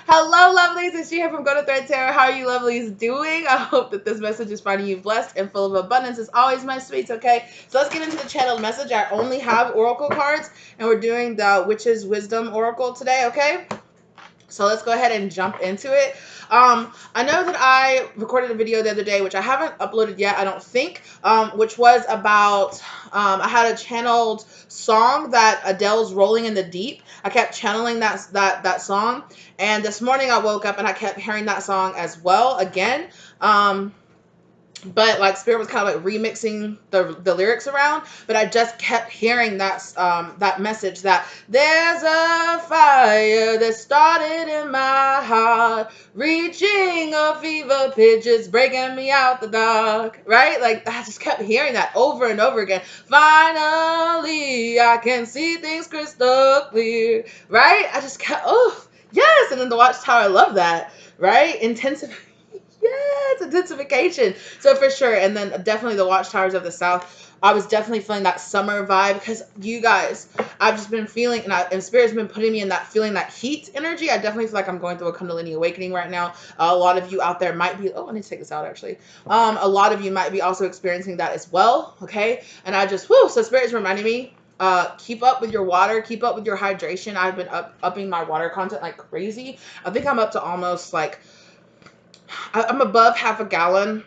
Hello, lovelies. It's she here from Go to Thread Tarot. How are you, lovelies, doing? I hope that this message is finding you blessed and full of abundance. As always, my sweets, okay? So let's get into the channeled message. I only have oracle cards, and we're doing the Witch's Wisdom Oracle today, okay? So let's go ahead and jump into it. I know that I recorded a video the other day, which I haven't uploaded yet, I don't think, which was about, I had a channeled song that Adele's Rolling in the Deep. I kept channeling that song. And this morning I woke up and I kept hearing that song as well again. But like Spirit was kind of like remixing the lyrics around, but I just kept hearing that message that there's a fire that started in my heart, reaching a fever pitch, it's breaking me out the dark, right? Like I just kept hearing that over and over again. Finally, I can see things crystal clear, right? I just kept, oh yes, and then the Watchtower, I love that, right? Yes, intensification. So for sure. And then definitely the Watchtowers of the South. I was definitely feeling that summer vibe because you guys, I've just been feeling, and Spirit's been putting me in that feeling, that heat energy. I definitely feel like I'm going through a Kundalini awakening right now. A lot of you out there might be, oh, I need to take this out actually. A lot of you might be also experiencing that as well. Okay. And I just, whoo, so Spirit is reminding me, keep up with your water, keep up with your hydration. I've been upping my water content like crazy. I think I'm up to almost like, I'm above half a gallon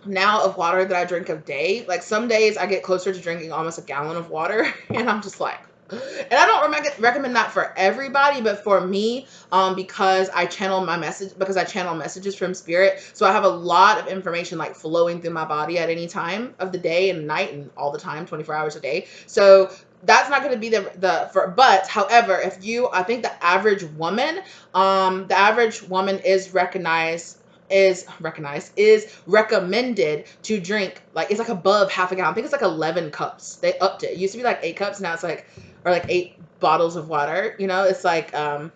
now of water that I drink a day. Like some days I get closer to drinking almost a gallon of water and I'm just like, and I don't recommend that for everybody, but for me, because I channel messages from Spirit. So I have a lot of information like flowing through my body at any time of the day and night and all the time, 24 hours a day. So that's not going to be but however, I think the average woman is recommended to drink, like it's like above half a gallon. I think it's like 11 cups. They upped it. It used to be like 8 cups, now it's like, or like 8 bottles of water, you know. It's like half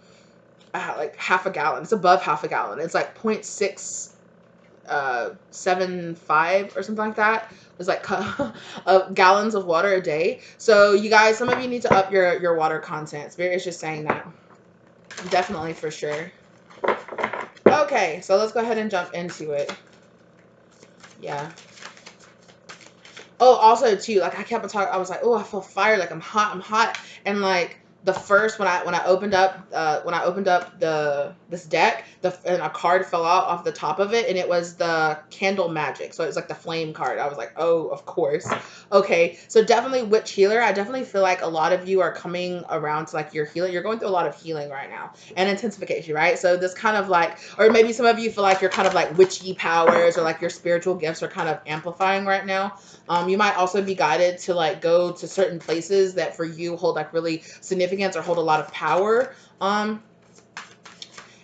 a gallon. It's above half a gallon. It's like 0.675 or something like that. It's like gallons of water a day. So you guys, some of you need to up your water content. Spirit is just saying that, definitely, for sure. Okay, so let's go ahead and jump into it. Yeah. Oh, also too, like I kept on talking, I was like, oh, I feel fire, like I'm hot. And like the first, when I opened up this deck, and a card fell out off the top of it, and it was the Candle Magic. So it was like the flame card. I was like, oh, of course. Okay, so definitely witch healer. I definitely feel like a lot of you are coming around to like your healing. You're going through a lot of healing right now and intensification, right? So this kind of like, or maybe some of you feel like you're kind of like witchy powers, or like your spiritual gifts are kind of amplifying right now. You might also be guided to like go to certain places that for you hold like really significance or hold a lot of power.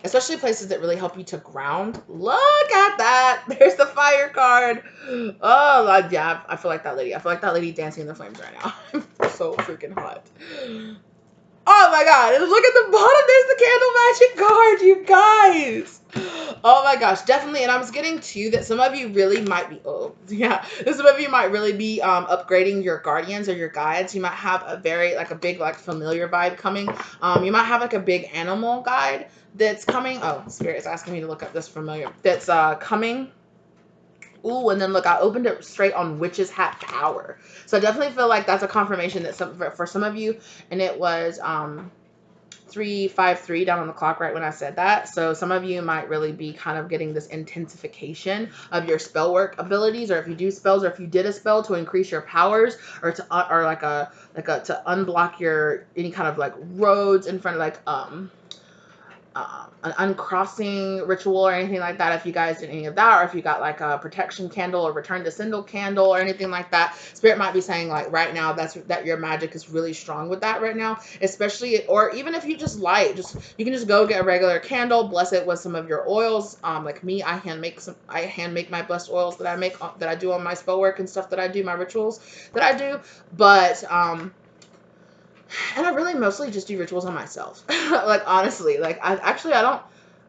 Especially places that really help you to ground. Look at that. There's the fire card. Oh, yeah, I feel like that lady. I feel like that lady dancing in the flames right now. I'm so freaking hot. Oh my god, and look at the bottom, there's the Candle Magic card, you guys. Oh my gosh, definitely. And I was getting to that some of you really might be, oh yeah, some of you might really be upgrading your guardians or your guides. You might have a very, like a big, like familiar vibe coming. You might have like a big animal guide that's coming. Oh, Spirit is asking me to look up this familiar that's coming. Ooh, and then look, I opened it straight on Witch's Hat Power. So I definitely feel like that's a confirmation that for some of you, and it was 353 down on the clock right when I said that. So some of you might really be kind of getting this intensification of your spell work abilities, or if you do spells, or if you did a spell to increase your powers, or to to unblock your any kind of like roads in front of like an uncrossing ritual or anything like that. If you guys did any of that, or if you got like a protection candle or return to sendal candle or anything like that, Spirit might be saying like right now that your magic is really strong with that right now. Especially, or even if you just light, you can just go get a regular candle, bless it with some of your oils. Like me, I hand make my blessed oils that I do on my spell work and stuff that I do, my rituals that I do. But and I really mostly just do rituals on myself. Like, honestly, like, I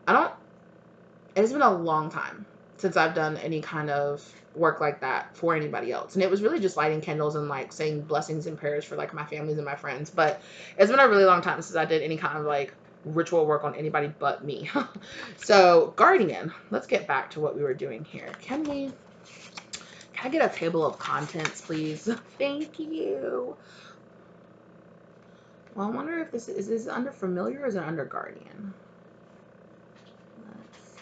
don't, it's been a long time since I've done any kind of work like that for anybody else. And it was really just lighting candles and, like, saying blessings and prayers for, like, my families and my friends. But it's been a really long time since I did any kind of, like, ritual work on anybody but me. So guardian, let's get back to what we were doing here. Can I get a table of contents, please? Thank you. Well, I wonder if this is under familiar or is it under guardian? Let's see.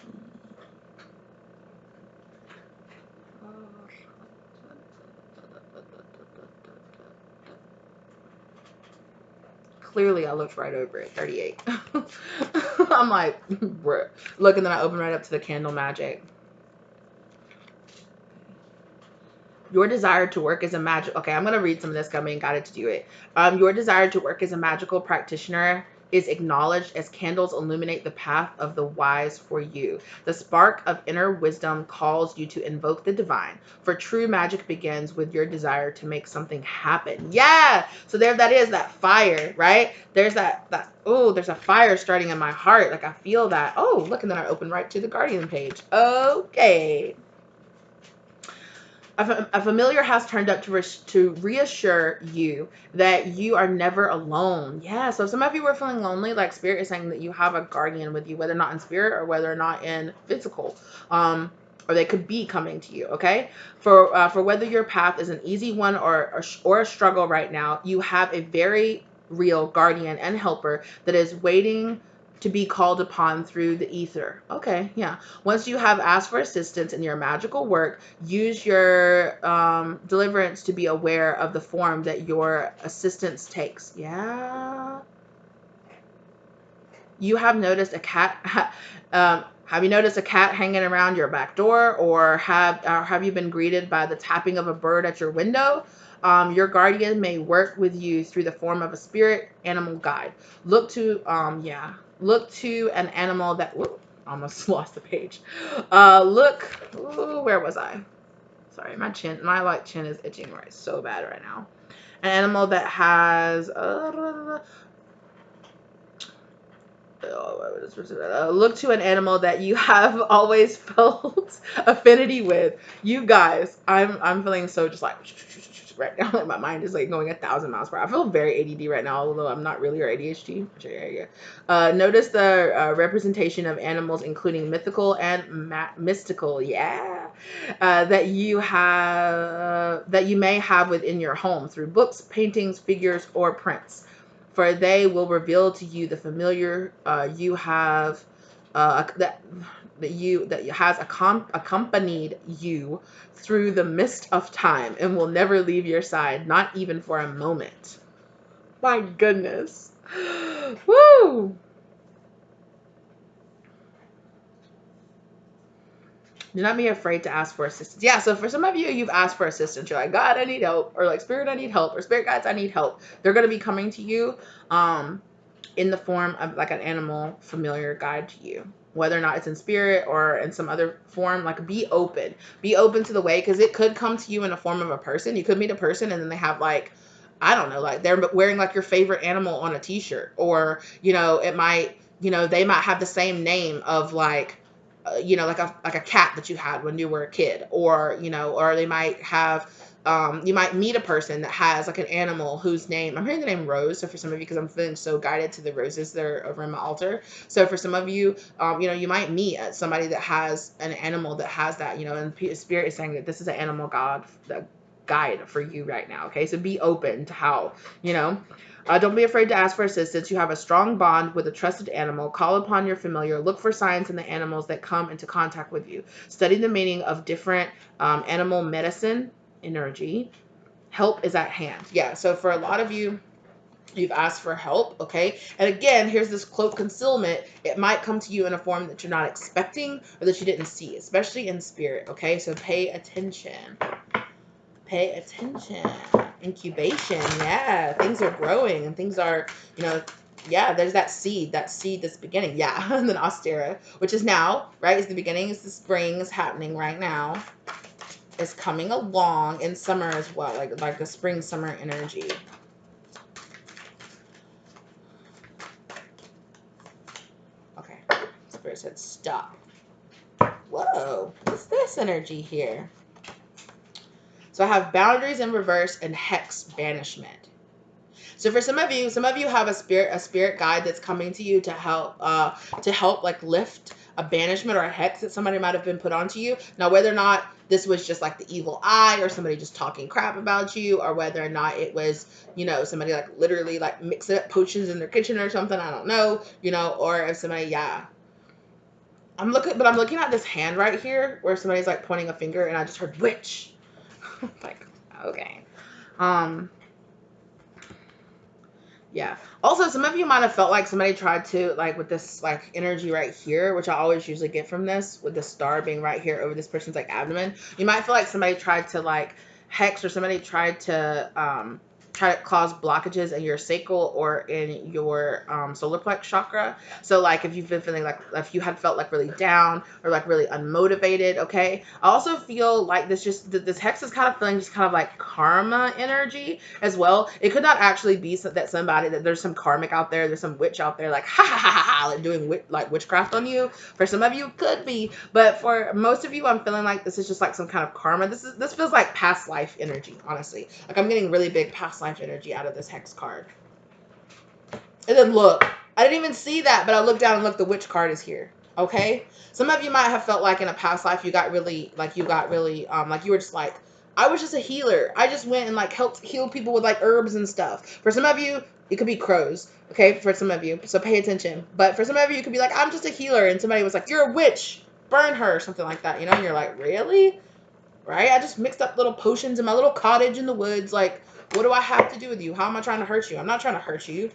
Clearly, I looked right over it. 38. I'm like, look, and then I open right up to the candle magic. Your desire to work as a magic. Okay, I'm gonna read some of this. Coming, got it to do it. Your desire to work as a magical practitioner is acknowledged as candles illuminate the path of the wise for you. The spark of inner wisdom calls you to invoke the divine. For true magic begins with your desire to make something happen. Yeah. So there, that is that fire, right? There's that. Oh, there's a fire starting in my heart. Like I feel that. Oh, look, and then I open right to the Guardian page. Okay. A familiar has turned up to reassure you that you are never alone. Yeah, so if some of you were feeling lonely, like Spirit is saying that you have a guardian with you, whether not in spirit or whether or not in physical. Or they could be coming to you, okay? For whether your path is an easy one or a struggle right now, you have a very real guardian and helper that is waiting to be called upon through the ether. Okay, yeah. Once you have asked for assistance in your magical work, use your deliverance to be aware of the form that your assistance takes. Yeah. You have noticed a cat. Have you noticed a cat hanging around your back door, or have you been greeted by the tapping of a bird at your window? Your guardian may work with you through the form of a spirit animal guide. Look to an animal that. Whoop, almost lost the page. Where was I? Sorry, my chin is itching right so bad right now. An animal that has look to an animal that you have always felt affinity with. You guys, I'm feeling so just like right now. Like my mind is like going 1,000 miles per hour. I feel very ADD right now, although I'm not really, or ADHD. Notice the representation of animals, including mythical and mystical. Yeah, that you may have within your home through books, paintings, figures, or prints. For they will reveal to you the familiar you have that has accompanied you through the mist of time and will never leave your side, not even for a moment. My goodness. Woo! Do not be afraid to ask for assistance. Yeah, so for some of you, you've asked for assistance. You're like, God, I need help. Or like, Spirit, I need help. Or Spirit guides, I need help. They're going to be coming to you in the form of like an animal familiar guide to you. Whether or not it's in spirit or in some other form, like be open. Be open to the way, because it could come to you in the form of a person. You could meet a person and then they have like, I don't know, like they're wearing like your favorite animal on a t-shirt. Or, it might, they might have the same name of like, like a cat that you had when you were a kid, or or they might have you might meet a person that has like an animal whose name, I'm hearing the name Rose. So for some of you, because I'm feeling so guided to the roses that are over in my altar. So for some of you, you might meet somebody that has an animal that has that, and Spirit is saying that this is an animal guide for you right now. Okay, so be open to how, don't be afraid to ask for assistance. You have a strong bond with a trusted animal. Call upon your familiar. Look for signs in the animals that come into contact with you. Study the meaning of different animal medicine energy. Help is at hand. Yeah, so for a lot of you, you've asked for help, okay? And again, here's this cloak concealment. It might come to you in a form that you're not expecting or that you didn't see, especially in spirit, okay? So pay attention. Pay attention. Incubation, yeah. Things are growing and things are, yeah, there's that seed that's beginning. Yeah, and then Austera, which is now, right? Is the beginning, is the spring is happening right now. It's coming along in summer as well, like the spring summer energy. Okay, Spirit said stop. Whoa, what's this energy here? So I have boundaries in reverse and hex banishment. So for some of you have a spirit guide that's coming to you to help like lift a banishment or a hex that somebody might have been put onto you. Now, whether or not this was just like the evil eye or somebody just talking crap about you, or whether or not it was, you know, somebody like literally like mixing up potions in their kitchen or something, I don't know, you know, or if somebody, yeah. I'm looking at this hand right here where somebody's like pointing a finger and I just heard witch. Like, okay. Yeah. Also, some of you might have felt like somebody tried to, like, with this, like, energy right here, which I always usually get from this, with the star being right here over this person's, like, abdomen. You might feel like somebody tried to, like, hex, or somebody tried to cause blockages in your sacral or in your solar plex chakra. So, like, if you've been feeling like, if you had felt like really down or like really unmotivated, okay. I also feel like this hex is kind of feeling just kind of like karma energy as well. It could not actually be that there's some karmic out there, there's some witch out there, like ha ha ha ha, like doing witchcraft on you. For some of you, it could be, but for most of you, I'm feeling like this is just like some kind of karma. This feels like past life energy, honestly. Like I'm getting really big past life energy out of this hex card. And then look, I didn't even see that, but I looked down and look, the witch card is here. Okay, some of you might have felt like in a past life you got really like you were just like, I was just a healer. I just went and like helped heal people with like herbs and stuff. For some of you, it could be crows. Okay, for some of you, so pay attention. But for some of you, it could be like, I'm just a healer, and somebody was like, you're a witch, burn her, or something like that. You know, and you're like, really? Right? I just mixed up little potions in my little cottage in the woods. Like, what do I have to do with you? How am I trying to hurt you? I'm not trying to hurt you.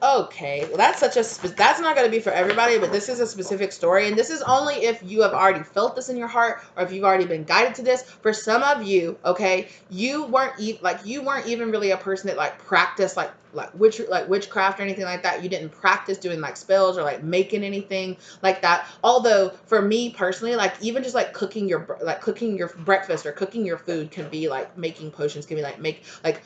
Okay, well, that's not going to be for everybody, but this is a specific story, and this is only if you have already felt this in your heart, or if you've already been guided to this. For some of you, okay, you weren't even really a person that like practiced like witchcraft or anything like that. You didn't practice doing like spells or like making anything like that. Although for me personally, like even just like cooking your breakfast or cooking your food can be like making potions, can be like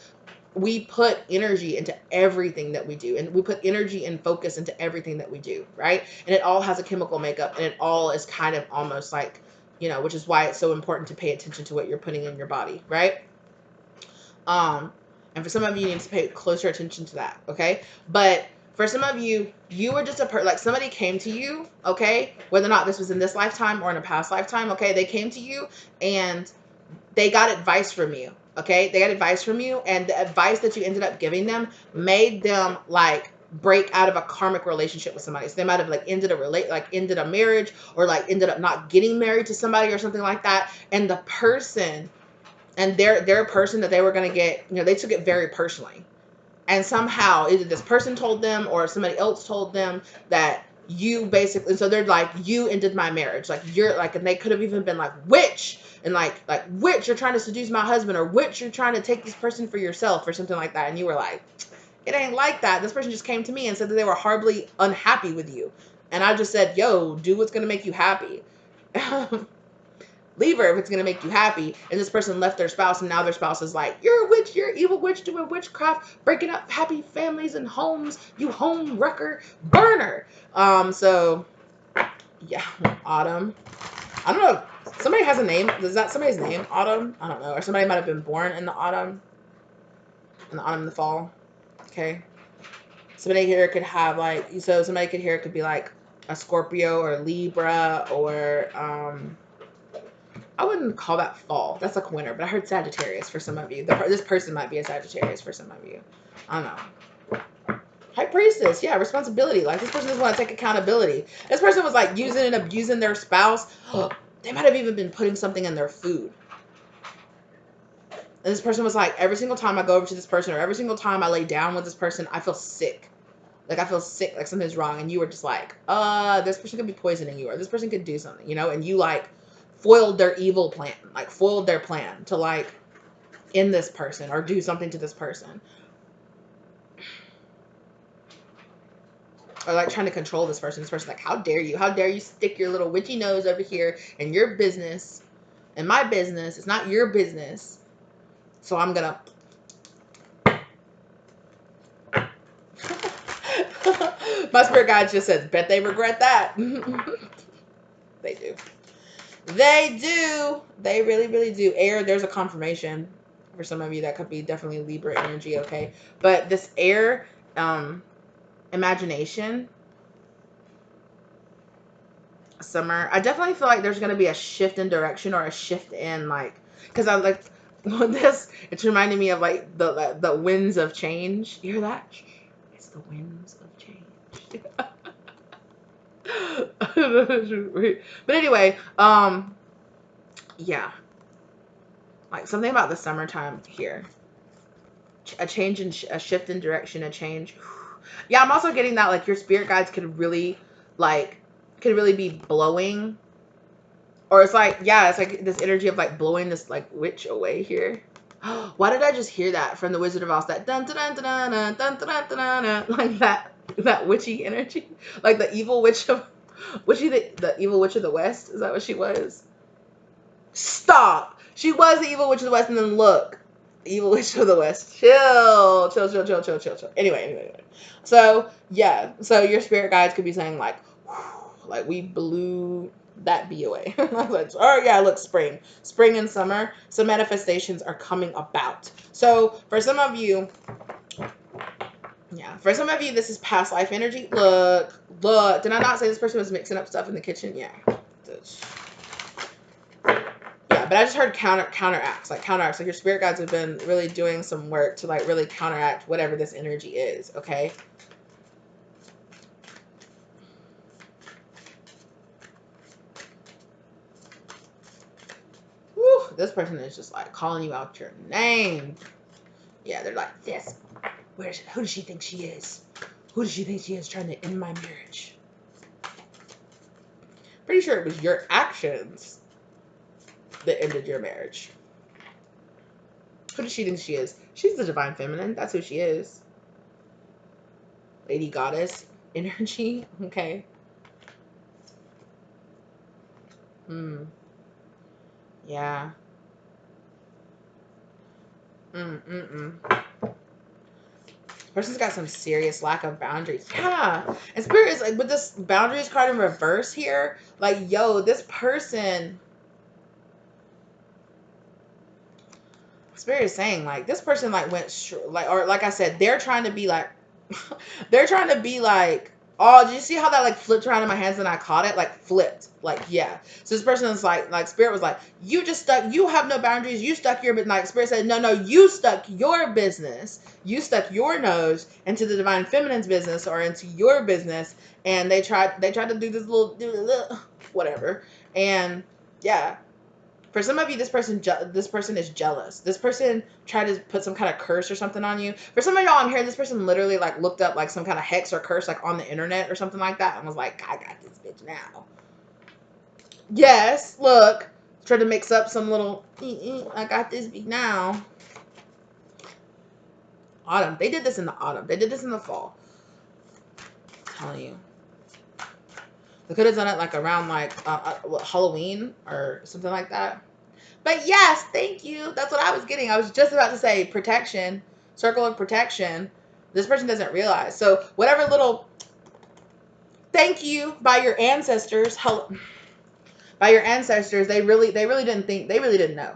we put energy into everything that we do, and we put energy and focus into everything that we do, right? And it all has a chemical makeup, and it all is kind of almost like, you know, which is why it's so important to pay attention to what you're putting in your body, right? And for some of you, you need to pay closer attention to that, okay? But for some of you, you were just like somebody came to you, okay? Whether or not this was in this lifetime or in a past lifetime, okay? They came to you and they got advice from you. Okay, they got advice from you, and the advice that you ended up giving them made them like break out of a karmic relationship with somebody. So they might have like ended a marriage, or like ended up not getting married to somebody or something like that. And the person and their person that they were going to get, you know, they took it very personally. And somehow either this person told them or somebody else told them that you basically, so they're like, you ended my marriage, like you're like, and they could have even been like, witch, and like witch, you're trying to seduce my husband, or witch, you're trying to take this person for yourself, or something like that. And you were like, it ain't like that. This person just came to me and said that they were horribly unhappy with you, and I just said, yo, do what's gonna make you happy. Leave her if it's going to make you happy. And this person left their spouse, and now their spouse is like, you're a witch, you're an evil witch doing witchcraft, breaking up happy families and homes, you home wrecker, burner. So yeah, Autumn. I don't know. Somebody has a name. Is that somebody's name? Autumn? I don't know. Or somebody might have been born in the autumn. In the autumn and the fall. Okay. Somebody here could have like, so somebody could here could be like a Scorpio or Libra, or I wouldn't call that fall. That's like winter, but I heard Sagittarius for some of you. This person might be a Sagittarius for some of you. I don't know. High Priestess, yeah, responsibility. Like this person doesn't want to take accountability. This person was like using and abusing their spouse. They might have even been putting something in their food. And this person was like, every single time I go over to this person, or every single time I lay down with this person, I feel sick. Like I feel sick, like something's wrong. And you were just like, this person could be poisoning you, or this person could do something, you know? And you like foiled their evil plan, like foiled their plan to like end this person or do something to this person, or like trying to control this person. This person's like, how dare you stick your little witchy nose over here in your business, in my business. It's not your business, so I'm gonna my spirit guide just says, bet they regret that. They do. They do. They really, really do. Air, there's a confirmation for some of you. That could be definitely Libra energy, okay? But this air, imagination, summer, I definitely feel like there's going to be a shift in direction, or a shift in, like, because I like this, it's reminding me of like the winds of change. You hear that? It's the winds of change. But anyway, yeah, like something about the summertime here, a change in a shift in direction, a change. Yeah, I'm also getting that like your spirit guides could really be blowing, or it's like, yeah, it's like this energy of like blowing this like witch away here. Why did I just hear that from the Wizard of Oz? That dun dun dun dun dun dun dun dun dun, like that witchy energy, like the evil witch of the evil witch of the West. Is that what she was? Stop. She was the evil witch of the West, and then look, evil witch of the West. Chill, chill, chill, chill, chill, chill, chill. Anyway. So yeah, so your spirit guides could be saying like, like we blew that bee away. Like, oh yeah, look, spring and summer. Some manifestations are coming about. So for some of you, yeah, for some of you, this is past life energy. Look. Did I not say this person was mixing up stuff in the kitchen? Yeah. Yeah, but I just heard counteracts, like your spirit guides have been really doing some work to like really counteract whatever this energy is, okay? Woo, this person is just like calling you out your name. Yeah, they're like, this, who does she think she is? Who does she think she is trying to end my marriage? Pretty sure it was your actions that ended your marriage. Who does she think she is? She's the divine feminine. That's who she is. Lady goddess energy. Okay. Yeah. Person's got some serious lack of boundaries. Yeah. And spirit is like, with this boundaries card in reverse here, like, yo, this person, spirit is saying like this person like went like, or like I said, they're trying to be like they're trying to be like, oh, did you see how that like flipped around in my hands and I caught it? Like flipped. Like, yeah. So this person is like spirit was like, you just stuck, you have no boundaries, you stuck your, but like spirit said, no, you stuck your business, you stuck your nose into the divine feminine's business, or into your business, and they tried to do this little whatever. And yeah, for some of you, this person is jealous. This person tried to put some kind of curse or something on you. For some of y'all, I'm hearing this person literally like looked up like some kind of hex or curse like on the internet or something like that, and was like, I got this bitch now. Yes, look, tried to mix up some little. I got this bitch now. Autumn. They did this in the autumn. They did this in the fall. I'm telling you. They could have done it like around like Halloween or something like that. But yes, thank you. That's what I was getting. I was just about to say protection, circle of protection. This person doesn't realize. So whatever little thank you by your ancestors, by your ancestors, they really didn't think, they really didn't know.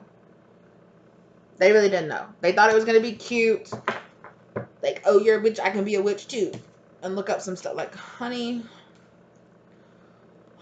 They really didn't know. They thought it was going to be cute. Like, oh, you're a witch, I can be a witch too. And look up some stuff like, honey,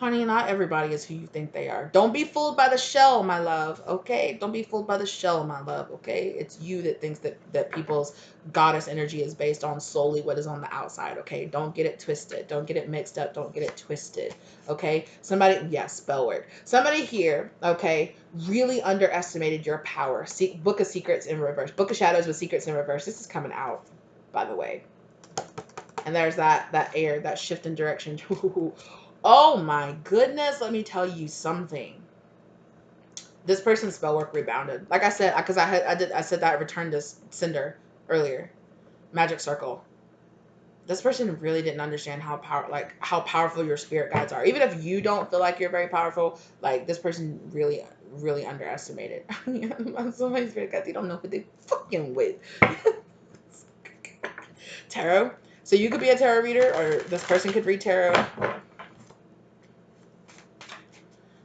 not everybody is who you think they are. Don't be fooled by the shell, my love, okay? Don't be fooled by the shell, my love, okay? It's you that thinks that people's goddess energy is based on solely what is on the outside, okay? Don't get it twisted. Don't get it mixed up. Don't get it twisted, okay? Somebody, yes, spell word. Somebody here, okay, really underestimated your power. Book of Secrets in reverse. Book of Shadows with Secrets in reverse. This is coming out, by the way. And there's that air, that shift in direction. Oh my goodness, let me tell you something. This person's spell work rebounded. Like I said, because I said that I returned to Cinder earlier. Magic Circle. This person really didn't understand how powerful your spirit guides are. Even if you don't feel like you're very powerful, like this person really underestimated. So many spirit guides, you don't know who they fucking with. Tarot. So you could be a tarot reader, or this person could read tarot.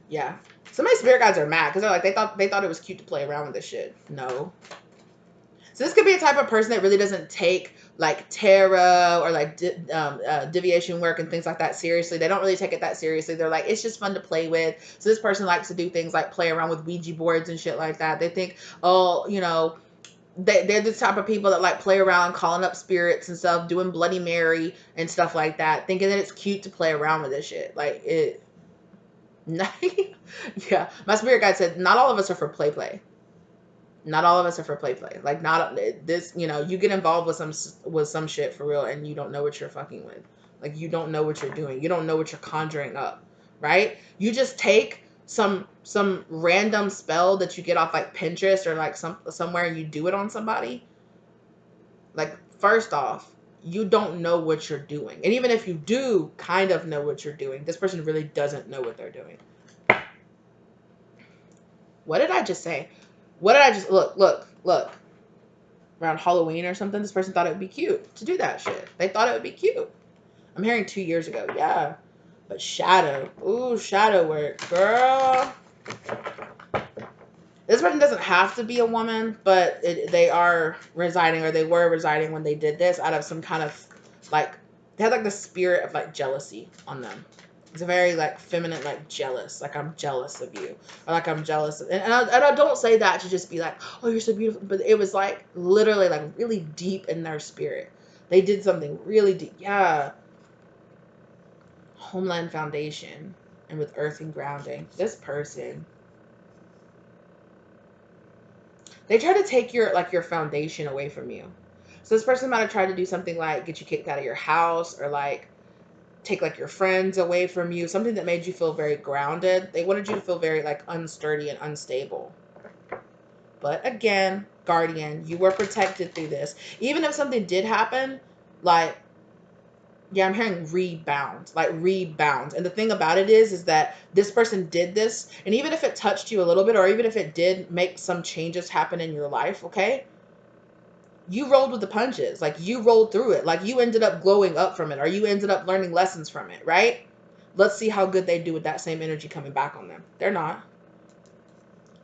Yeah. Some of my spirit guides are mad because they're like, they thought it was cute to play around with this shit. No. So this could be a type of person that really doesn't take like tarot or like divination work and things like that seriously. They don't really take it that seriously. They're like, it's just fun to play with. So this person likes to do things like play around with Ouija boards and shit like that. They think, oh, you know, they're the type of people that like play around calling up spirits and stuff, doing Bloody Mary and stuff like that, thinking that it's cute to play around with this shit. Like it. Yeah, my spirit guide said not all of us are for play. Not all of us are for play. Like not this, you know, you get involved with some shit for real and you don't know what you're fucking with. Like you don't know what you're doing. You don't know what you're conjuring up, right? You just take some random spell that you get off like Pinterest or like somewhere and you do it on somebody. Like first off, you don't know what you're doing. And even if you do kind of know what you're doing, this person really doesn't know what they're doing. What did I just say? What did I just look? Around Halloween or something, this person thought it would be cute to do that shit. They thought it would be cute. I'm hearing 2 years ago, yeah. But shadow, ooh, shadow work, girl. This person doesn't have to be a woman, but they are residing, or they were residing when they did this out of some kind of like, they had like the spirit of like jealousy on them. It's a very like feminine, like jealous, like I'm jealous of you, or like I'm jealous of, and I don't say that to just be like, oh, you're so beautiful, but it was like literally like really deep in their spirit. They did something really deep. Yeah. Homeland Foundation and with earth and grounding. This person, they try to take your like your foundation away from you. So this person might have tried to do something like get you kicked out of your house, or like take like your friends away from you, something that made you feel very grounded. They wanted you to feel very like unsturdy and unstable. But again, guardian, you were protected through this. Even if something did happen, like, yeah, I'm hearing rebound, like rebound. And the thing about it is that this person did this, and even if it touched you a little bit, or even if it did make some changes happen in your life, okay, you rolled with the punches. Like you rolled through it. Like you ended up glowing up from it, or you ended up learning lessons from it, right? Let's see how good they do with that same energy coming back on them. They're not.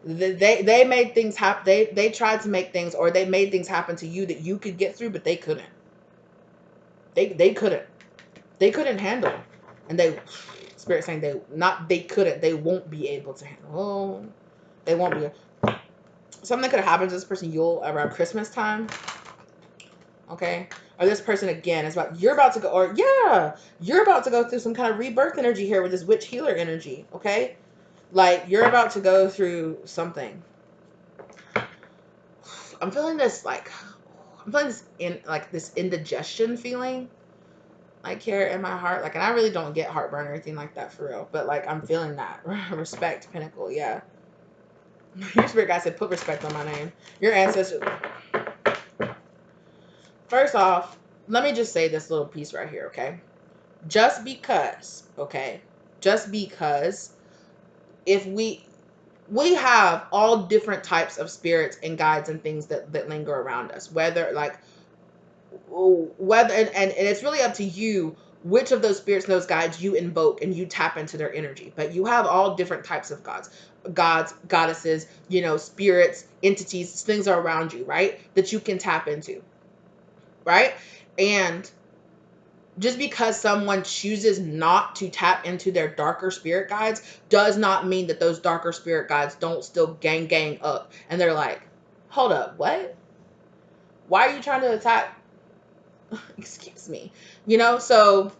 They made things happen. They tried to make things, or they made things happen to you that you could get through, but they couldn't. They couldn't. They couldn't handle. And they, spirit saying they couldn't. They won't be able to handle. Oh, they won't be. Something could have happened to this person around Christmas time. Okay, or this person again is you're about to go, or yeah, you're about to go through some kind of rebirth energy here with this witch healer energy. Okay, like you're about to go through something. I'm feeling this this indigestion feeling, like here in my heart, like, and I really don't get heartburn or anything like that for real, but like I'm feeling that. Respect, Pinnacle, yeah. Your spirit guy said put respect on my name. Your ancestors. First off, let me just say this little piece right here, okay? Just because, okay? Just because if we have all different types of spirits and guides and things that linger around us, whether and it's really up to you which of those spirits and those guides you invoke and you tap into their energy. But you have all different types of gods, goddesses, you know, spirits, entities, things are around you, right? That you can tap into. Right? And just because someone chooses not to tap into their darker spirit guides does not mean that those darker spirit guides don't still gang up. And they're like, hold up, what? Why are you trying to attack? Excuse me. You know, so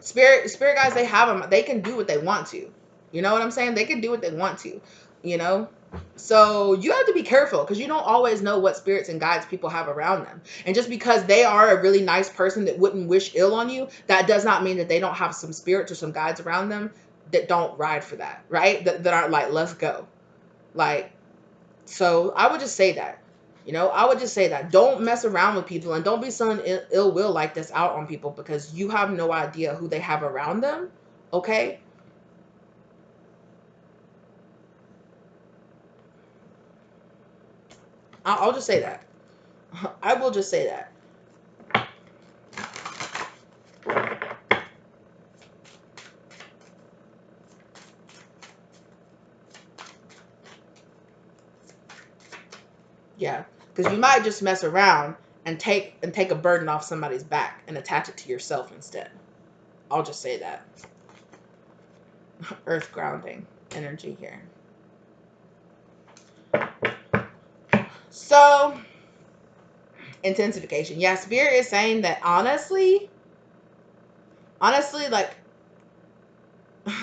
spirit guides, they have them. They can do what they want to. You know what I'm saying? They can do what they want to, you know? So you have to be careful because you don't always know what spirits and guides people have around them. And just because they are a really nice person that wouldn't wish ill on you, that does not mean that they don't have some spirits or some guides around them that don't ride for that, right? That aren't like, let's go. Like, so I would just say that. You know, I would just say that. Don't mess around with people and don't be sending ill will like this out on people because you have no idea who they have around them, okay? I'll just say that. I will just say that. Yeah, because you might just mess around and take a burden off somebody's back and attach it to yourself instead. I'll just say that. Earth grounding energy here. So, intensification. Yeah, Spirit is saying that honestly, like,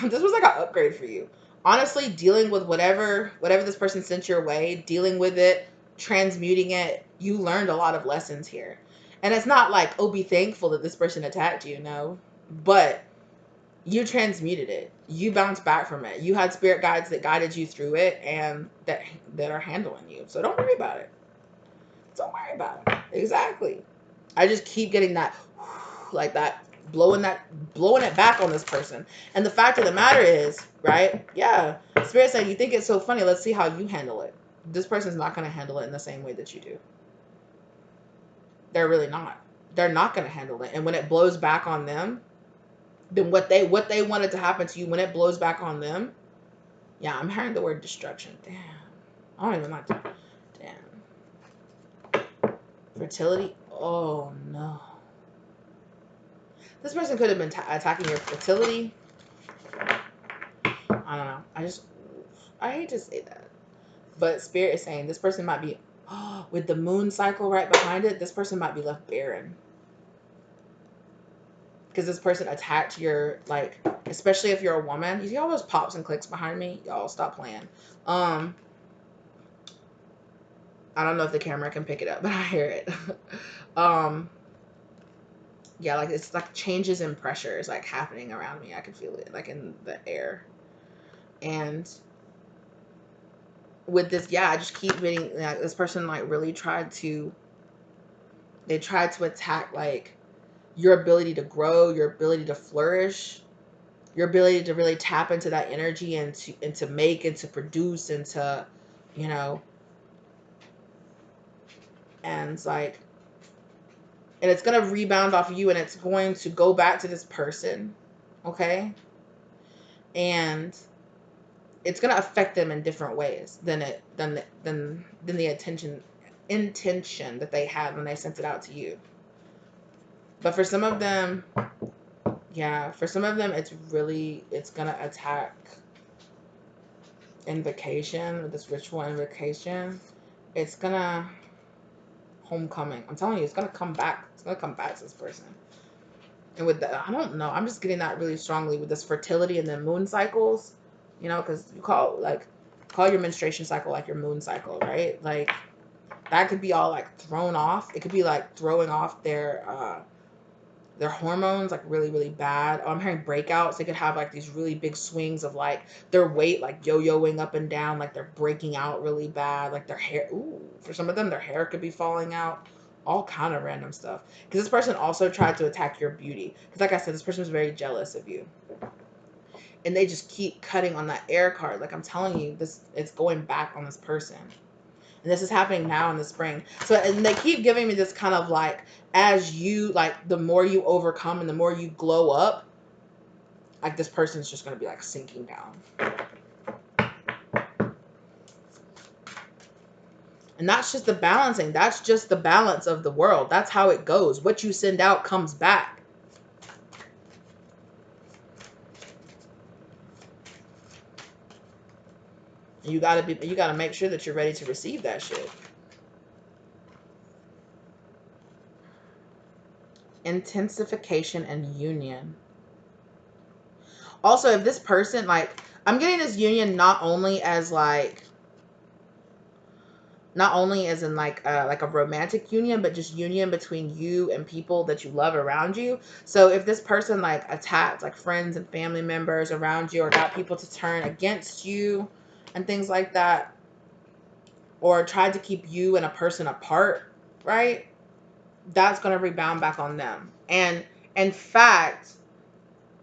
this was like an upgrade for you. Honestly, dealing with whatever this person sent your way, dealing with it, transmuting it, you learned a lot of lessons here. And it's not like, oh, be thankful that this person attacked you, no. But you transmuted it. You bounced back from it. You had spirit guides that guided you through it and that are handling you. So don't worry about it. Don't worry about it. Exactly. I just keep getting that, like that, blowing it back on this person. And the fact of the matter is, right? Yeah. Spirit said, you think it's so funny. Let's see how you handle it. This person's not going to handle it in the same way that you do. They're really not. They're not going to handle it. And when it blows back on them, then what they wanted to happen to you, when it blows back on them, yeah, I'm hearing the word destruction. Damn. I don't even like that. Damn. Fertility. Oh, no. This person could have been attacking your fertility. I don't know. I hate to say that. But Spirit is saying this person might be, with the moon cycle right behind it, this person might be left barren. Because this person attacked your, like, especially if you're a woman. You see all those pops and clicks behind me? Y'all stop playing. I don't know if the camera can pick it up, but I hear it. Yeah, like it's like changes in pressure is like happening around me. I can feel it like in the air. And with this, yeah, I just keep getting, like, this person like really tried to attack like your ability to grow, your ability to flourish, your ability to really tap into that energy and to make and to produce and to, you know, and it's like, and it's going to rebound off of you and it's going to go back to this person. Okay. And it's going to affect them in different ways than the intention that they had when they sent it out to you. But for some of them, yeah, for some of them, it's going to attack invocation, with this ritual invocation. It's going to, homecoming. I'm telling you, it's going to come back. It's going to come back to this person. And with that, I don't know. I'm just getting that really strongly with this fertility and then moon cycles, you know, because you call your menstruation cycle like your moon cycle, right? Like that could be all like thrown off. It could be like throwing off their hormones like really, really bad. Oh, I'm hearing breakouts. They could have like these really big swings of like their weight like yo-yoing up and down, like they're breaking out really bad, like their hair. Ooh, for some of them, their hair could be falling out. All kind of random stuff. Because this person also tried to attack your beauty. Because like I said, this person was very jealous of you. And they just keep cutting on that air card. Like I'm telling you, it's going back on this person. And this is happening now in the spring. So, and they keep giving me this kind of like, as you, like, the more you overcome and the more you glow up, like this person's just going to be like sinking down. And that's just the balancing. That's just the balance of the world. That's how it goes. What you send out comes back. You gotta make sure that you're ready to receive that shit. Intensification and union. Also, if this person, like, I'm getting this union not only as in like a romantic union, but just union between you and people that you love around you. So if this person like attacked like friends and family members around you, or got people to turn against you and things like that, or tried to keep you and a person apart, right? That's going to rebound back on them. And in fact,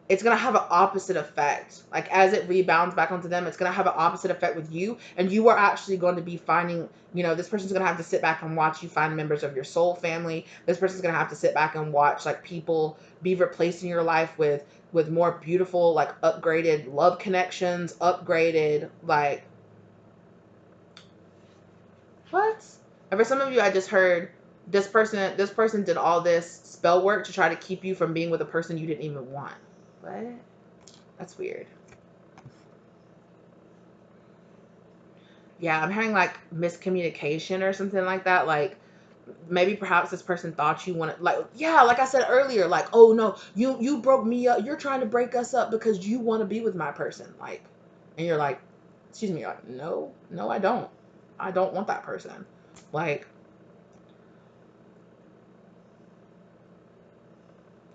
it's going to have an opposite effect. Like as it rebounds back onto them, it's going to have an opposite effect with you. And you are actually going to be finding, you know, this person's going to have to sit back and watch you find members of your soul family. This person's going to have to sit back and watch like people be replaced in your life with more beautiful, like upgraded love connections, upgraded, like, what? And for some of you, I just heard this person did all this spell work to try to keep you from being with a person you didn't even want. What? That's weird. Yeah, I'm having like miscommunication or something like that. Like maybe perhaps this person thought you wanted, like, yeah, like I said earlier, like, oh no, you broke me up. You're trying to break us up because you want to be with my person. Like, and you're like, excuse me, you're like, no, no, I don't. I don't want that person. Like,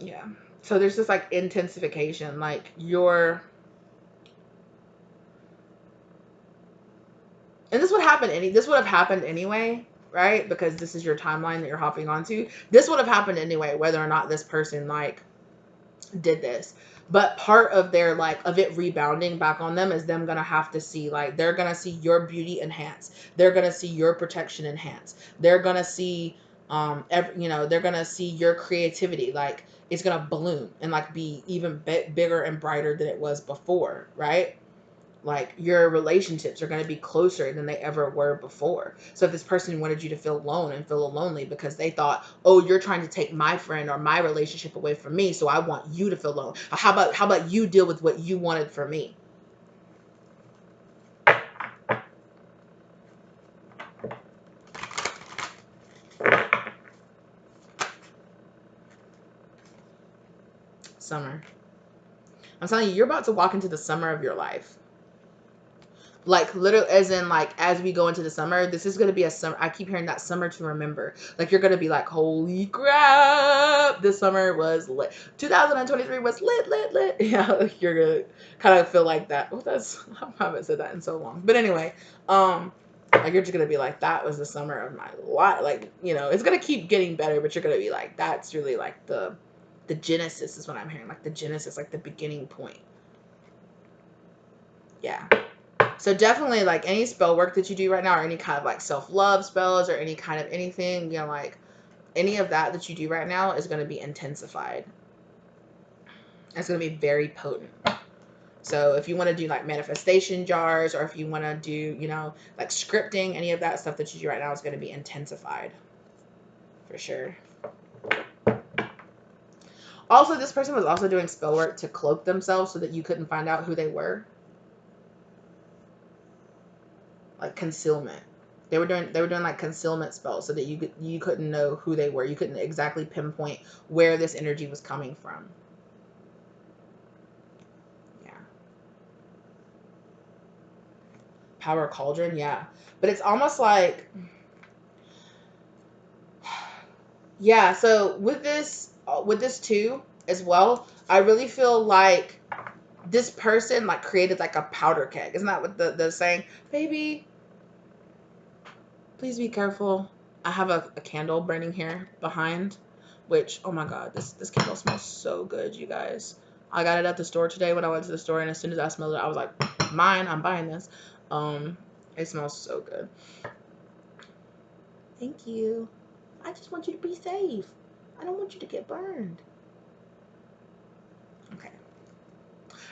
yeah. So there's this like intensification, like you're, and this would have happened anyway, right? Because this is your timeline that you're hopping onto. This would have happened anyway, whether or not this person like did this. But part of their like of it rebounding back on them is them gonna have to see, like, they're gonna see your beauty enhanced, they're gonna see your protection enhanced, they're gonna see they're gonna see your creativity, like it's gonna bloom and like be even bigger and brighter than it was before, right? Like your relationships are going to be closer than they ever were before. So if this person wanted you to feel alone and feel lonely because they thought, oh, you're trying to take my friend or my relationship away from me, so I want you to feel alone. How about you deal with what you wanted from me? Summer. I'm telling you, you're about to walk into the summer of your life. Like literally, as in like as we go into the summer, this is gonna be a summer. I keep hearing that summer to remember. Like you're gonna be like, holy crap, this summer was lit. 2023 was lit. Yeah, like you're gonna kind of feel like that. Well, that's I haven't said that in so long. But anyway, like you're just gonna be like, that was the summer of my life. Like, it's gonna keep getting better, but you're gonna be like, that's really like the genesis is what I'm hearing. Like the genesis, like the beginning point. Yeah. So definitely like any spell work that you do right now, or any kind of like self-love spells, or any kind of anything, like any of that you do right now is going to be intensified. It's going to be very potent. So if you want to do like manifestation jars, or if you want to do, like scripting, any of that stuff that you do right now is going to be intensified for sure. Also, this person was also doing spell work to cloak themselves so that you couldn't find out who they were. Like concealment. They were doing like concealment spells so that you couldn't know who they were. You couldn't exactly pinpoint where this energy was coming from. Yeah. Power cauldron, yeah. But it's almost like, yeah, so with this too as well, I really feel like this person like created like a powder keg. Isn't that what the saying? Baby, please be careful. I have a candle burning here behind, which, oh my God, this candle smells so good, you guys. I got it at the store today when I went to the store, and as soon as I smelled it, I was like, mine, I'm buying this. It smells so good. Thank you. I just want you to be safe. I don't want you to get burned. Okay.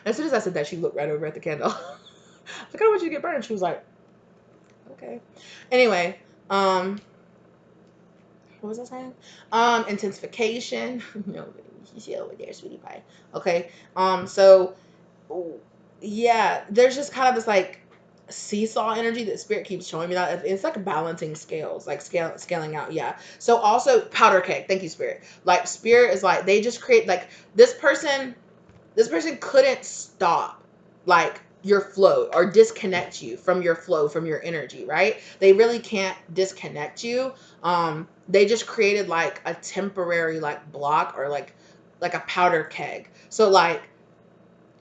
As soon as I said that, she looked right over at the candle. Like, I don't want you to get burned. She was like, okay. Anyway, what was I saying? Intensification. You see over there, sweetie pie. Okay. So yeah, there's just kind of this like seesaw energy that spirit keeps showing me. That it's like balancing scales, like scaling out. Yeah. So also powder keg. Thank you, spirit. Like spirit is like, they just create like this person couldn't stop like your flow or disconnect you from your flow, from your energy, right? They really can't disconnect you. They just created like a temporary like block, or like a powder keg. So like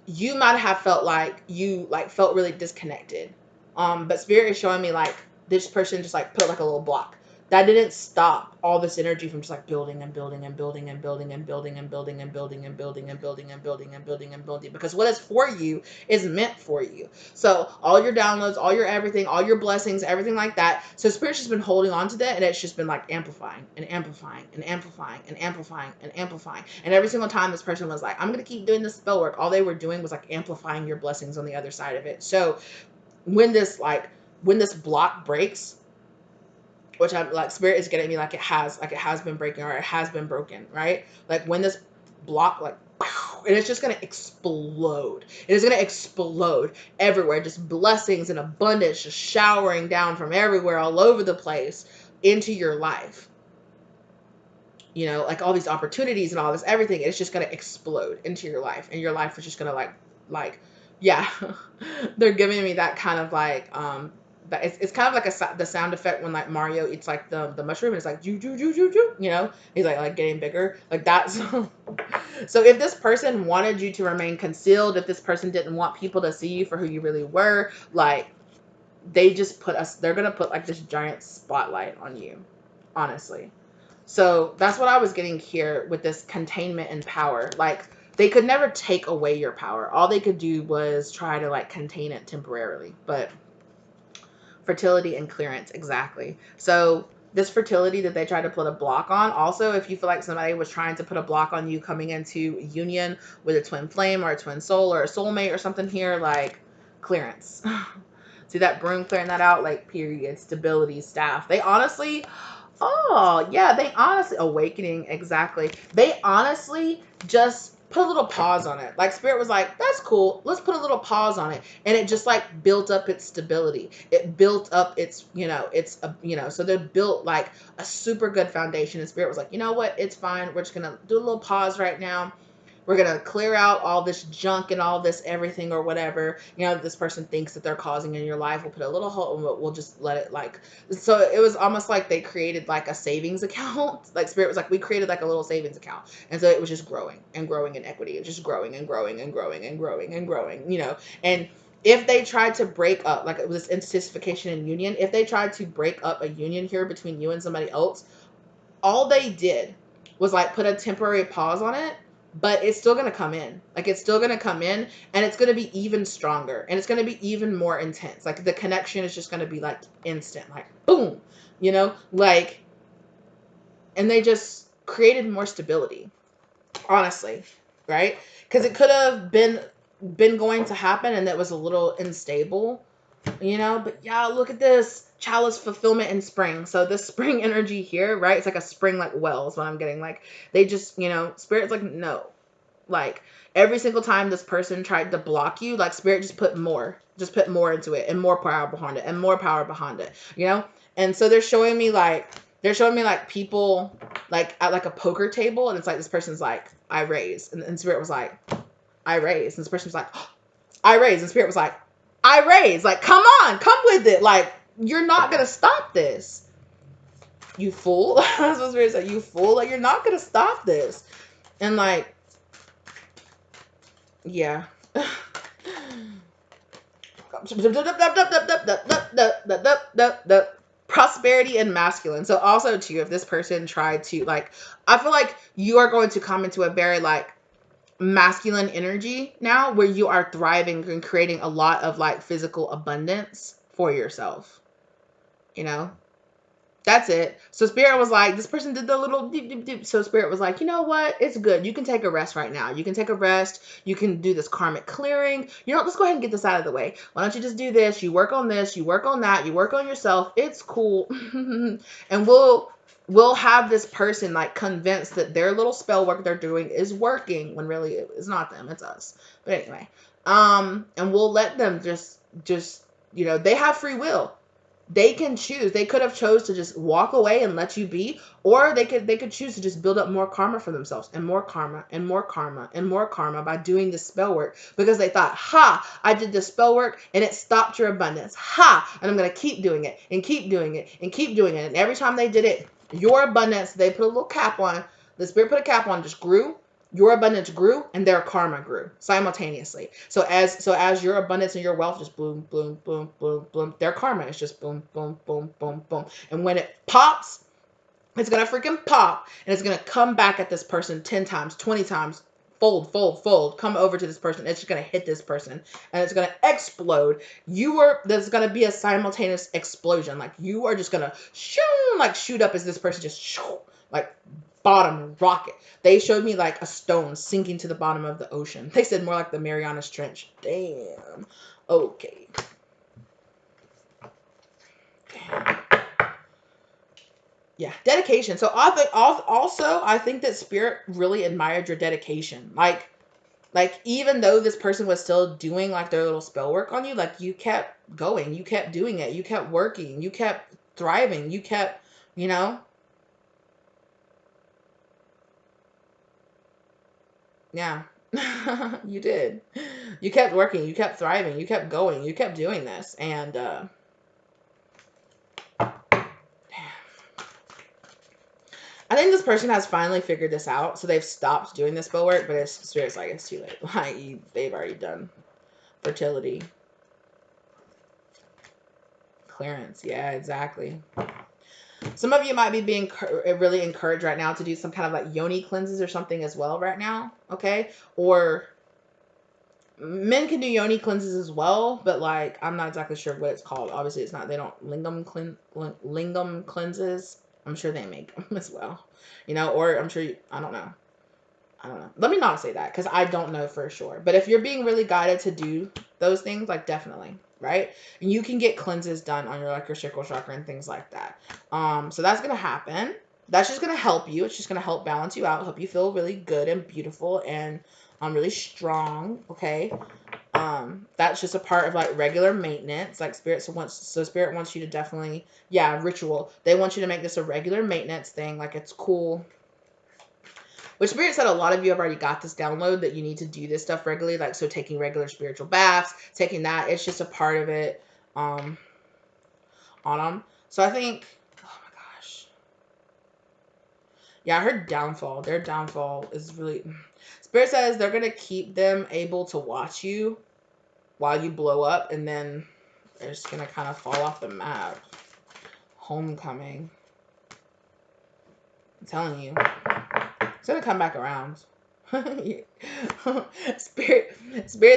you might have felt like you like felt really disconnected. But spirit is showing me like this person just like put like a little block that didn't stop all this energy from just like building and building and building and building and building and building and building and building and building and building and building and building, because what is for you is meant for you. So all your downloads, all your everything, all your blessings, everything like that. So spirit's just been holding on to that, and it's just been like amplifying and amplifying and amplifying and amplifying and amplifying. And every single time this person was like, I'm gonna keep doing this spell work, all they were doing was like amplifying your blessings on the other side of it. So when this block breaks, which I'm like, spirit is getting me like it has been breaking, or it has been broken, right? Like when this block, like, and it's just gonna explode. It is gonna explode everywhere. Just blessings and abundance just showering down from everywhere, all over the place, into your life. You know, like all these opportunities and all this everything. It's just gonna explode into your life, and your life is just gonna like, yeah. They're giving me that kind of like but it's kind of like the sound effect when like Mario eats like the mushroom, and it's like ju ju ju ju ju, you know, he's like getting bigger, like that. So if this person wanted you to remain concealed, if this person didn't want people to see you for who you really were, like they're gonna put like this giant spotlight on you, honestly. So that's what I was getting here with this containment and power. Like they could never take away your power. All they could do was try to like contain it temporarily. But fertility and clearance, exactly. So this fertility that they tried to put a block on, also, if you feel like somebody was trying to put a block on you coming into union with a twin flame or a twin soul or a soulmate or something here, like clearance. See that broom clearing that out, like period, stability, staff. They honestly, oh yeah, they honestly, awakening, exactly. They honestly just put a little pause on it. Like spirit was like, that's cool, let's put a little pause on it. And it just like built up its stability. It built up its, you know, it's a, you know, so they built like a super good foundation. And spirit was like, you know what, it's fine, we're just gonna do a little pause right now. We're going to clear out all this junk and all this everything or whatever, you know, this person thinks that they're causing in your life. We'll put a little hole, we'll just let it like, so it was almost like they created like a savings account. Like spirit was like, we created like a little savings account. And so it was just growing and growing in equity. It was just growing and growing and growing and growing and growing, you know. And if they tried to break up, like this intensification in union, if they tried to break up a union here between you and somebody else, all they did was like put a temporary pause on it, but it's still going to come in. Like it's still going to come in, and it's going to be even stronger, and it's going to be even more intense. Like the connection is just going to be like instant, like boom, you know, like, and they just created more stability, honestly, right? Because it could have been going to happen, and that was a little unstable, you know. But yeah, look at this chalice fulfillment in spring. So this spring energy here, right? It's like a spring, like well is what I'm getting. Like they just, you know, spirit's like, no, like every single time this person tried to block you, like spirit just put more into it, and more power behind it, and more power behind it, you know. And so they're showing me like people like at like a poker table, and it's like this person's like, I raise, and spirit was like, I raise, and this person was like, I raise, and spirit was like, I raise, like, come on, come with it, like, you're not gonna stop this, you fool. That's what spirit said, you fool, like, you're not gonna stop this. And like, yeah. Prosperity and masculine. So also too, if this person tried to like, I feel like you are going to come into a very like masculine energy now, where you are thriving and creating a lot of like physical abundance for yourself, you know. That's it. So spirit was like, this person did the little deep deep deep. So spirit was like, you know what, it's good, you can take a rest right now, you can take a rest, you can do this karmic clearing, you know, let's go ahead and get this out of the way. Why don't you just do this, you work on this, you work on that, you work on yourself, it's cool. And we'll have this person like convinced that their little spell work they're doing is working, when really it's not them, it's us. But anyway, and we'll let them just you know, they have free will. They can choose. They could have chose to just walk away and let you be, or they could choose to just build up more karma for themselves, and more karma and more karma and more karma by doing this spell work, because they thought, ha, I did this spell work and it stopped your abundance. Ha, and I'm going to keep doing it and keep doing it and keep doing it. And every time they did it, your abundance, they put a little cap on, the spirit put a cap on, just grew. Your abundance grew, and their karma grew simultaneously. So as your abundance and your wealth just bloom, bloom, bloom, bloom, bloom, their karma is just boom, boom, boom, boom, boom. And when it pops, it's gonna freaking pop, and it's gonna come back at this person 10 times, 20 times, fold, fold, fold, come over to this person. It's just gonna hit this person, and it's gonna explode. There's gonna be a simultaneous explosion. Like you are just gonna shoot up as this person just like bottom rocket. They showed me like a stone sinking to the bottom of the ocean. They said more like the Marianas Trench. Damn. Okay. Yeah, dedication. So I think that spirit really admired your dedication. Like even though this person was still doing like their little spell work on you, like you kept going, you kept doing it, you kept working, you kept thriving, you kept, you know, yeah. You did. You kept working, you kept thriving, you kept going, you kept doing this. And I think this person has finally figured this out, so they've stopped doing this spell work, but it's spirit's like it's too late. Like they've already done fertility clearance. Yeah, exactly. Some of you might be being really encouraged right now to do some kind of like yoni cleanses or something as well right now, okay? Or men can do yoni cleanses as well, but like I'm not exactly sure what it's called. Obviously, it's not. They don't lingam cleanses. I'm sure they make them as well, you know. Or I'm sure I don't know. I don't know. Let me not say that because I don't know for sure. But if you're being really guided to do those things, like definitely, right? And you can get cleanses done on your like your sacral chakra and things like that. So that's gonna happen. That's just gonna help you. It's just gonna help balance you out, help you feel really good and beautiful and really strong. Okay. That's just a part of like regular maintenance. Like spirit wants you to definitely, yeah, ritual. They want you to make this a regular maintenance thing. Like it's cool. Which Spirit said a lot of you have already got this download that you need to do this stuff regularly. Like, so taking regular spiritual baths, taking that, it's just a part of it on them. So I think, oh my gosh. Yeah, I heard downfall. Their downfall is really, Spirit says they're going to keep them able to watch you while you blow up. And then they're just going to kind of fall off the map. Homecoming. I'm telling you. It's going to come back around. Spirit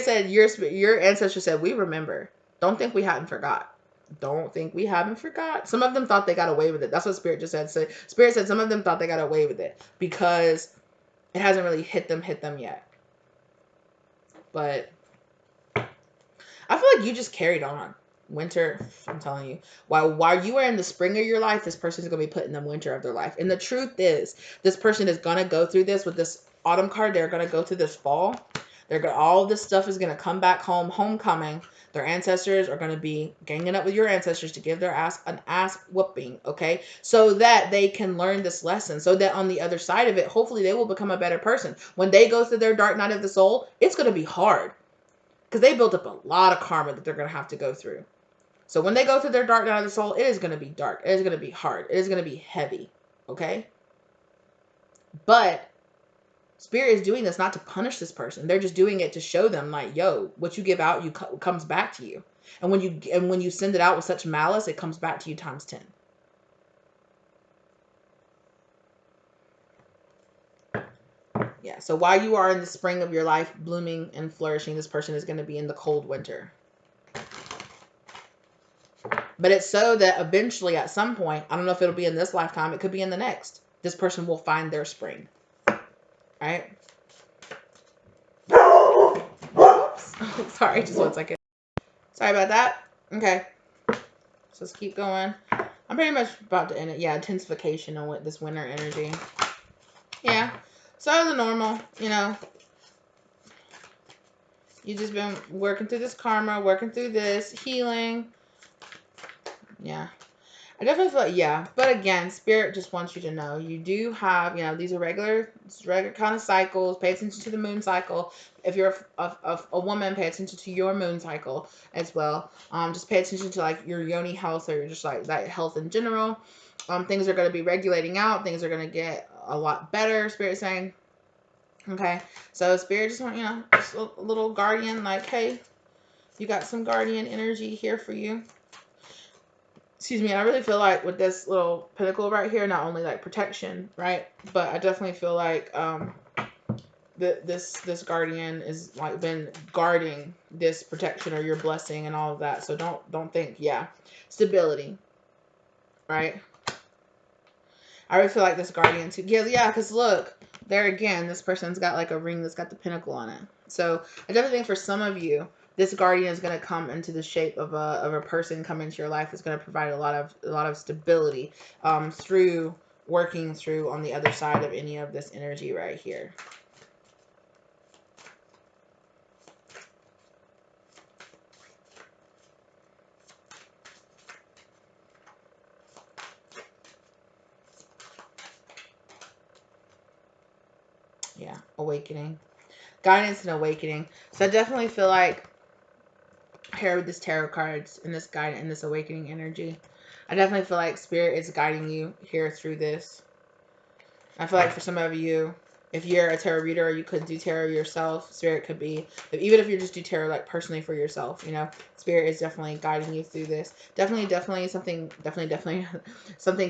said your ancestor said we remember. Don't think we hadn't forgot. Don't think we haven't forgot. Some of them thought they got away with it. That's what Spirit just said. So Spirit said some of them thought they got away with it because it hasn't really hit them yet. But I feel like you just carried on. Winter, I'm telling you. While you are in the spring of your life, this person is going to be put in the winter of their life. And the truth is, this person is going to go through this with this autumn card. They're going to go through this fall. All this stuff is going to come back home, homecoming. Their ancestors are going to be ganging up with your ancestors to give their ass an ass whooping, okay? So that they can learn this lesson. So that on the other side of it, hopefully they will become a better person. When they go through their dark night of the soul, it's going to be hard. Because they built up a lot of karma that they're going to have to go through. So when they go through their dark night of the soul, it is going to be dark. It is going to be hard. It is going to be heavy. Okay? But Spirit is doing this not to punish this person. They're just doing it to show them like, yo, what you give out, comes back to you. And when you send it out with such malice, it comes back to you times 10. Yeah. So while you are in the spring of your life, blooming and flourishing, this person is going to be in the cold winter. But it's so that eventually at some point, I don't know if it'll be in this lifetime, it could be in the next, this person will find their spring. Right? Oops. Sorry, just 1 second. Sorry about that. Okay. So let's keep going. I'm pretty much about to end it. Yeah, intensification on what this winter energy. Yeah. So the normal, you know. You just been working through this karma, working through this, healing. Yeah. I definitely feel like, yeah. But again, Spirit just wants you to know you do have, you know, these are regular kind of cycles. Pay attention to the moon cycle. If you're a woman, pay attention to your moon cycle as well. Just pay attention to like your yoni health or just like that health in general. Things are going to be regulating out. Things are going to get a lot better. Spirit saying, okay. So Spirit just want, you know, just a little guardian, like, hey, you got some guardian energy here for you. Excuse me, and I really feel like with this little pinnacle right here, not only like protection, right, but I definitely feel like this guardian is like been guarding this protection or your blessing and all of that. So don't think, yeah, stability, right? I really feel like this guardian too. Yeah, because look, there again, this person's got like a ring that's got the pinnacle on it. So I definitely think for some of you, This guardian is going to come into the shape of a person come into your life that's going to provide a lot of stability through working through on the other side of any of this energy right here. Yeah, awakening. Guidance and awakening. So I definitely feel like here with this tarot cards and this guide and this awakening energy, I definitely feel like spirit is guiding you here through this. I feel like for some of you, if you're a tarot reader or you could do tarot yourself, spirit could be, even if you just do tarot like personally for yourself, you know, spirit is definitely guiding you through this. Definitely something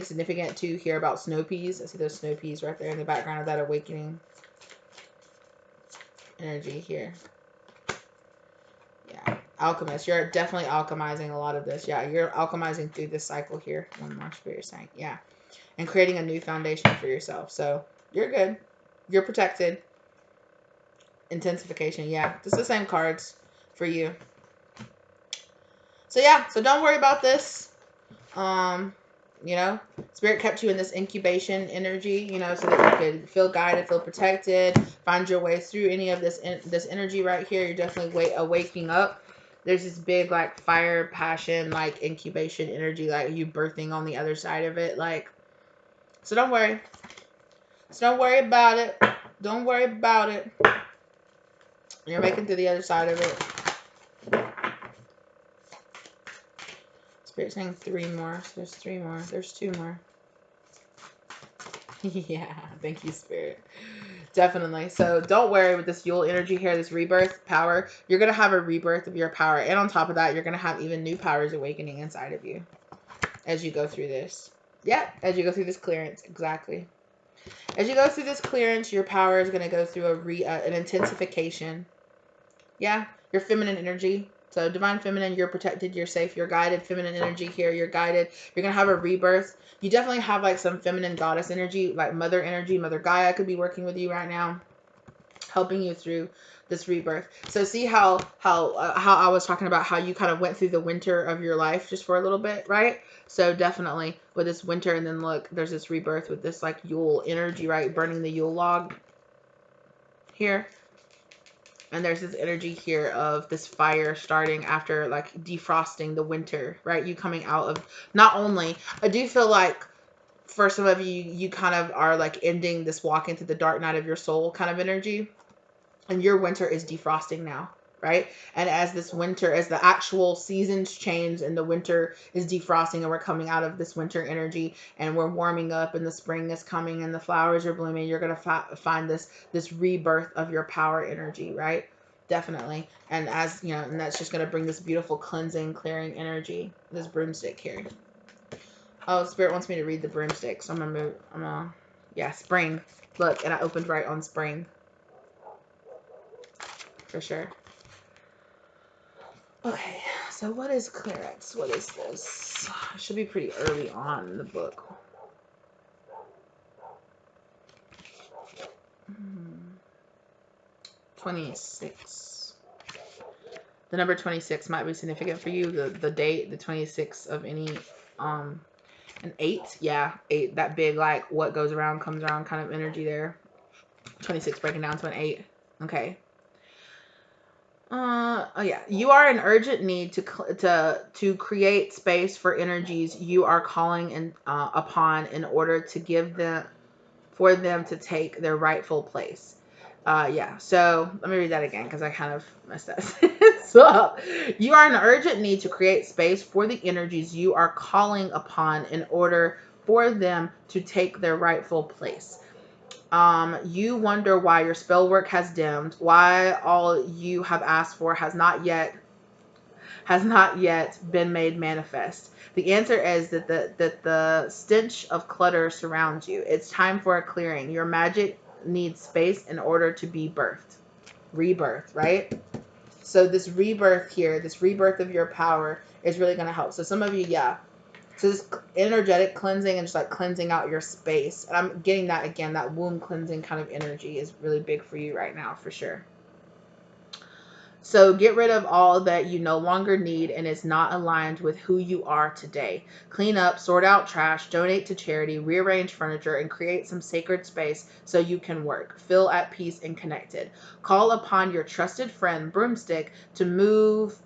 significant to hear about snow peas. I see those snow peas right there in the background of that awakening energy here. Yeah, alchemist. You're definitely alchemizing a lot of this. Yeah, you're alchemizing through this cycle here. One more spirit saying, yeah, and creating a new foundation for yourself. So you're good. You're protected. Intensification. Yeah, it's the same cards for you. So yeah, so don't worry about this. You know, spirit kept you in this incubation energy, you know, so that you could feel guided, feel protected, find your way through any of this this energy right here. You're definitely waking up. There's this big like fire, passion, like incubation energy, like you birthing on the other side of it. Like, so don't worry. So don't worry about it. Don't worry about it. You're making to the other side of it. Spirit saying 3 more. So there's 3 more. There's 2 more. Yeah, thank you, Spirit. Definitely. So don't worry with this Yule energy here, this rebirth power. You're going to have a rebirth of your power. And on top of that, you're going to have even new powers awakening inside of you as you go through this. Yeah, as you go through this clearance. Exactly. As you go through this clearance, your power is going to go through an intensification. Yeah, your feminine energy. So divine feminine, you're protected, you're safe, you're guided. Feminine energy here, you're guided. You're going to have a rebirth. You definitely have like some feminine goddess energy, like mother energy. Mother Gaia could be working with you right now, helping you through this rebirth. So see how I was talking about how you kind of went through the winter of your life just for a little bit, right? So definitely with this winter, and then look, there's this rebirth with this like Yule energy, right? Burning the Yule log here. And there's this energy here of this fire starting after like defrosting the winter, right? You coming out of, not only, I do feel like for some of you, you kind of are like ending this walk into the dark night of your soul kind of energy. And your winter is defrosting now, right? And as this winter, as the actual seasons change and the winter is defrosting and we're coming out of this winter energy and we're warming up and the spring is coming and the flowers are blooming, you're going to find this rebirth of your power energy, right? Definitely. And as you know, and that's just going to bring this beautiful cleansing, clearing energy, this broomstick here. Oh, Spirit wants me to read the broomstick, so I'm going to move. Yeah, spring. Look, and I opened right on spring. For sure. Okay, so what is clearance? What is this? It should be pretty early on in the book. 26. The number 26 might be significant for you. The date, the 26th of any, an 8. Yeah, 8. That big, like, what goes around comes around kind of energy there. 26 breaking down to an 8. Okay. Oh yeah, you are in urgent need to create space for energies you are calling in upon in order to give them for them to take their rightful place. Yeah, so let me read that again because I kind of messed that up. You are in urgent need to create space for the energies you are calling upon in order for them to take their rightful place. You wonder why your spell work has dimmed, why all you have asked for has not yet been made manifest. The answer is that the stench of clutter surrounds you. It's time for a clearing. Your magic needs space in order to be birthed. Rebirth, right? So this rebirth here, this rebirth of your power is really going to help. So some of you, yeah. So this energetic cleansing and just like cleansing out your space. And I'm getting that again, that womb cleansing kind of energy is really big for you right now, for sure. So get rid of all that you no longer need and is not aligned with who you are today. Clean up, sort out trash, donate to charity, rearrange furniture, and create some sacred space so you can work. Feel at peace and connected. Call upon your trusted friend, Broomstick, to move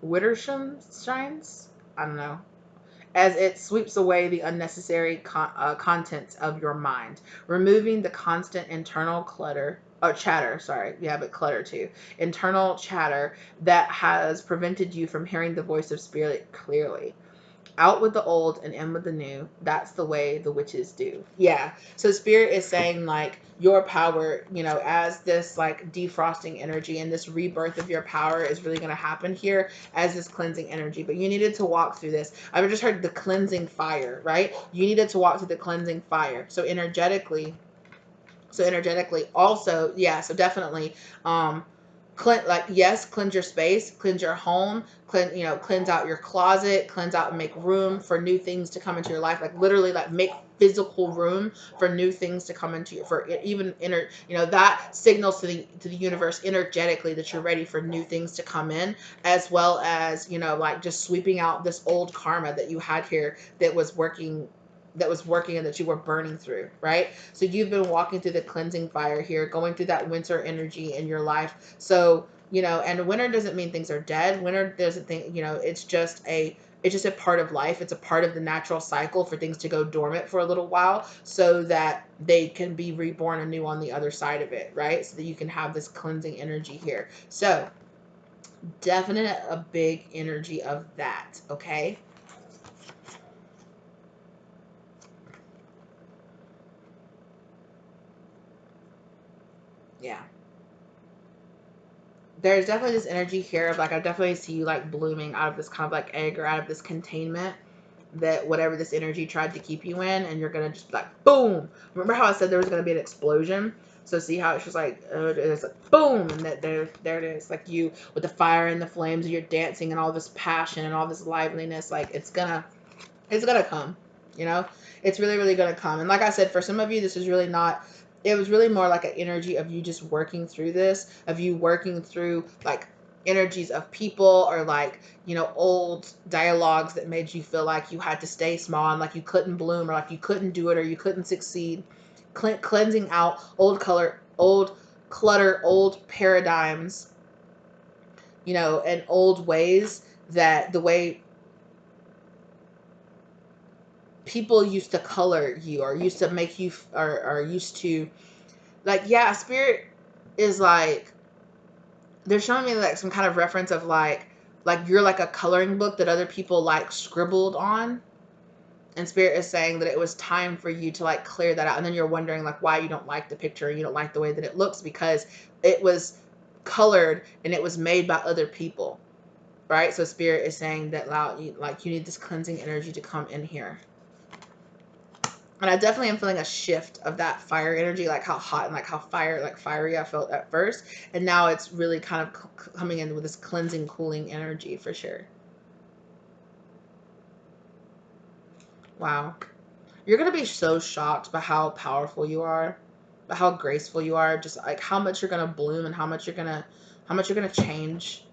Wittershines? I don't know, as it sweeps away the unnecessary contents of your mind, removing the constant internal clutter or chatter. Sorry, yeah, but clutter too. Internal chatter that has prevented you from hearing the voice of spirit clearly. Out with the old and in with the new. That's the way the witches do. Yeah. So spirit is saying like your power, you know, as this like defrosting energy and this rebirth of your power is really going to happen here as this cleansing energy. But you needed to walk through this. I've just heard the cleansing fire, right? You needed to walk through the cleansing fire. So energetically also, yeah, so definitely cleanse your space, cleanse your home, cleanse out your closet, cleanse out and make room for new things to come into your life. Like literally like make physical room for new things to come into you, for even that signals to the universe energetically that you're ready for new things to come in, as well as like just sweeping out this old karma that you had here that was working and that you were burning through, right? So you've been walking through the cleansing fire here, going through that winter energy in your life. So, and winter doesn't mean things are dead. Winter doesn't think, it's just a part of life. It's a part of the natural cycle for things to go dormant for a little while so that they can be reborn anew on the other side of it, right? So that you can have this cleansing energy here. So definite a big energy of that, okay? Yeah. There's definitely this energy here of like I definitely see you like blooming out of this kind of like egg or out of this containment that whatever this energy tried to keep you in, and you're gonna just be like boom. Remember how I said there was gonna be an explosion? So see how it's just like it's like boom, and that there it is, like you with the fire and the flames, and you're dancing and all this passion and all this liveliness. Like it's gonna come, you know it's really really gonna come. And like I said, for some of you this is really not, it was really more like an energy of you just working through this, of you working through like energies of people, or like old dialogues that made you feel like you had to stay small and like you couldn't bloom, or like you couldn't do it, or you couldn't succeed. Cleansing out old clutter, old paradigms, and old ways, that the way people used to color you, or used to make you, or used to, like, yeah, spirit is like they're showing me like some kind of reference of like you're like a coloring book that other people like scribbled on, and spirit is saying that it was time for you to like clear that out. And then you're wondering like why you don't like the picture, you don't like the way that it looks, because it was colored and it was made by other people, right? So spirit is saying that like you need this cleansing energy to come in here. And I definitely am feeling a shift of that fire energy, like how hot and like how fiery I felt at first. And now it's really kind of coming in with this cleansing, cooling energy for sure. Wow. You're going to be so shocked by how powerful you are, by how graceful you are, just like how much you're going to bloom and how much you're going to change.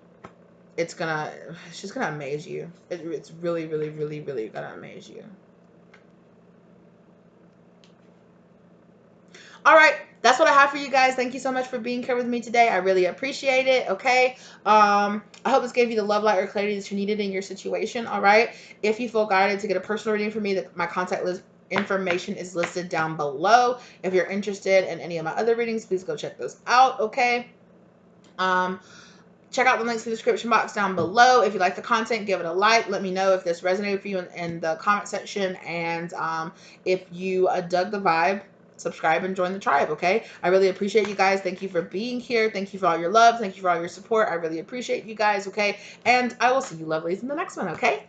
It's just going to amaze you. It's really, really, really, really going to amaze you. All right, that's what I have for you guys. Thank you so much for being here with me today. I really appreciate it. Okay. I hope this gave you the love, light, or clarity that you needed in your situation. All right. If you feel guided to get a personal reading from me, my contact list information is listed down below. If you're interested in any of my other readings, please go check those out. Okay. Check out the links in the description box down below. If you like the content, give it a like. Let me know if this resonated for you in the comment section. And if you dug the vibe, subscribe and join the tribe, okay? I really appreciate you guys. Thank you for being here. Thank you for all your love. Thank you for all your support. I really appreciate you guys, okay? And I will see you lovelies in the next one, okay?